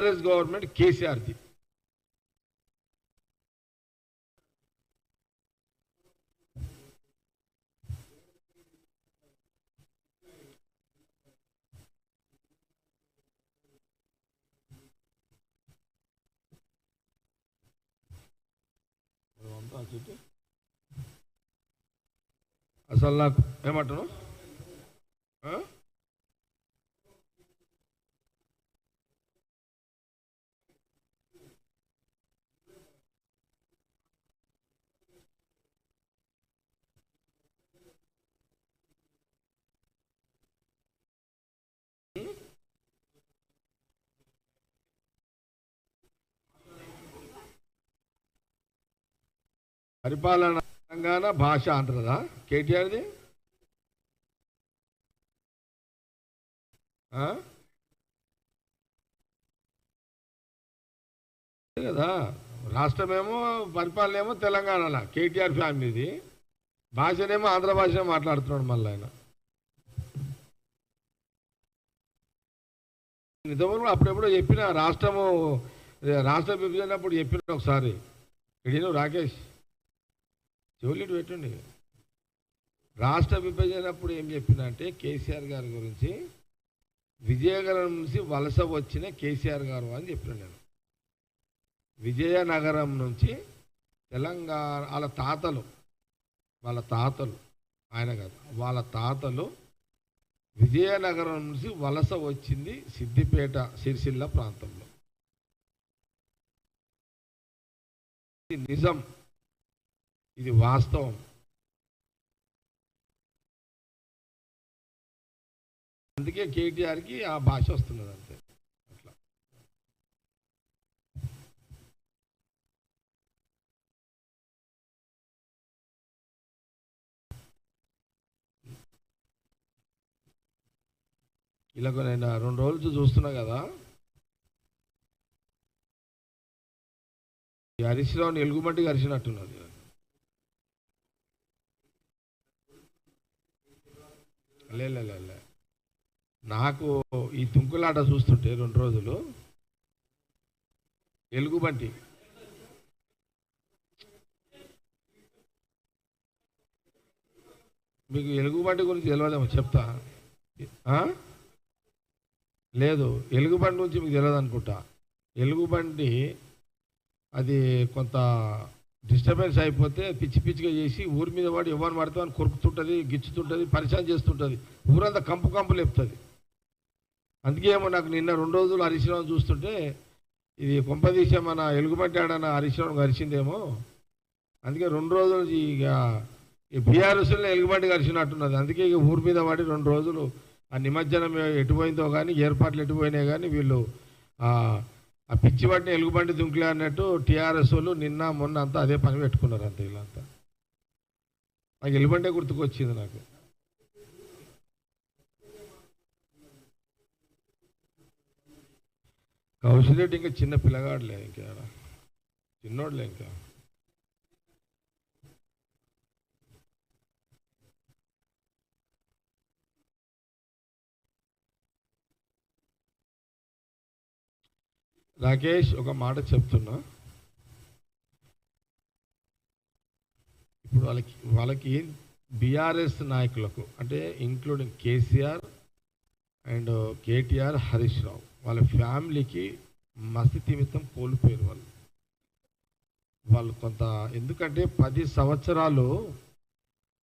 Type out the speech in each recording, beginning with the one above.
Government కేసీఆర్ది. అసలు నాకు ఏమంటాను, పరిపాలన తెలంగాణ భాష అంటారా కేటీఆర్ది? కదా, రాష్ట్రమేమో పరిపాలన ఏమో తెలంగాణలో కేటీఆర్ ఫ్యామిలీది, భాషనేమో ఆంధ్ర భాష మాట్లాడుతున్నాడు మళ్ళీ ఆయన. నిజంగా అప్పుడెప్పుడో చెప్పిన రాష్ట్ర విభజన అప్పుడు చెప్పిన ఒకసారి ఇడిను రాకేష్ చెవులిటి పెట్టండి. రాష్ట్ర విభజన అప్పుడు ఏం చెప్పిన అంటే కేసీఆర్ గారి గురించి విజయనగరం నుంచి వలస వచ్చిన కేసీఆర్ గారు అని చెప్పిన నేను. విజయనగరం నుంచి తెలంగాణ వాళ్ళ తాతలు ఆయన కాదు, వాళ్ళ తాతలు విజయనగరం నుంచి వలస వచ్చింది సిద్దిపేట సిరిసిల్ల ప్రాంతంలో. ఇది నిజం, ఇది వాస్తవం. అందుకే కేటీఆర్కి ఆ భాష వస్తున్నది అంతే. అట్లా ఇలా నేను 2 రోజులు చూస్తున్నా కదా, ఈ హరీశ్రావుని ఎలుగుబంటి గరిచినట్టున్నది. లే నాకు ఈ తుంకులాట చూస్తుంటే 2 రోజులు ఎలుగుబంటి మీకు ఎలుగుబంటి గురించి తెలియదేమో చెప్తా. లేదు, ఎలుగుబంటి గురించి మీకు తెలియదు అనుకుంటా. ఎలుగుబంటి అది కొంత డిస్టర్బెన్స్ అయిపోతే పిచ్చి పిచ్చిగా చేసి ఊరి మీద వాడు ఎవరిని పడితే అని కొరుకుతుంటుంది, గిచ్చుతుంటుంది, పరిచయం చేస్తుంటుంది, ఊరంతా కంపు లేపుతుంది. అందుకే ఏమో నాకు నిన్న 2 రోజులు హరీశ్రావు చూస్తుంటే ఇది కొంపదీసే మన ఎలుగుబంటి ఆడన హరీశ్రావు గరిచిందేమో, అందుకే 2 రోజులు ఇక ఈ బీఆర్ఎస్లో ఎలుగుబంటి గరిచినట్టున్నది. అందుకే ఇక ఊరి మీద పడి 2 రోజులు ఆ నిమజ్జనం ఎటుపోయిందో కానీ, ఏర్పాట్లు ఎటుపోయినాయి కానీ వీళ్ళు ఆ పిచ్చి పట్టిన ఎలుగుబంటి దుంకులే అన్నట్టు టీఆర్ఎస్ వాళ్ళు నిన్న మొన్న అంతా అదే పని పెట్టుకున్నారు అంతే. వీళ్ళంతా నాకు ఎలుగుబంటే గుర్తుకొచ్చింది నాకు. కౌశిరెడ్డి ఇంకా చిన్న పిల్లగాడులే, ఇంకా చిన్నోడులే. ఇంకా రాకేష్ ఒక మాట చెప్తున్నా, ఇప్పుడు వాళ్ళకి బీఆర్ఎస్ నాయకులకు అంటే ఇంక్లూడింగ్ కేసీఆర్ అండ్ కేటీఆర్, హరీష్ రావు వాళ్ళ ఫ్యామిలీకి మస్తిమితం కోల్పోయారు వాళ్ళు కొంత. ఎందుకంటే 10 సంవత్సరాలు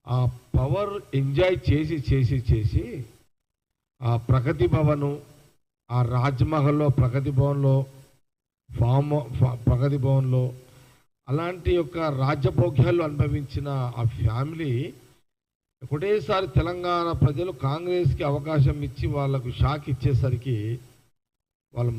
ఆ పవర్ ఎంజాయ్ చేసి ఆ ప్రగతి భవను, ఆ రాజ్మహల్లో ప్రగతి భవన్లో ప్రగతి భవన్లో అలాంటి యొక్క రాజ్యభోగ్యాలు అనుభవించిన ఆ ఫ్యామిలీ ఒకటేసారి తెలంగాణ ప్రజలు కాంగ్రెస్కి అవకాశం ఇచ్చి వాళ్ళకు షాక్ ఇచ్చేసరికి వాళ్ళు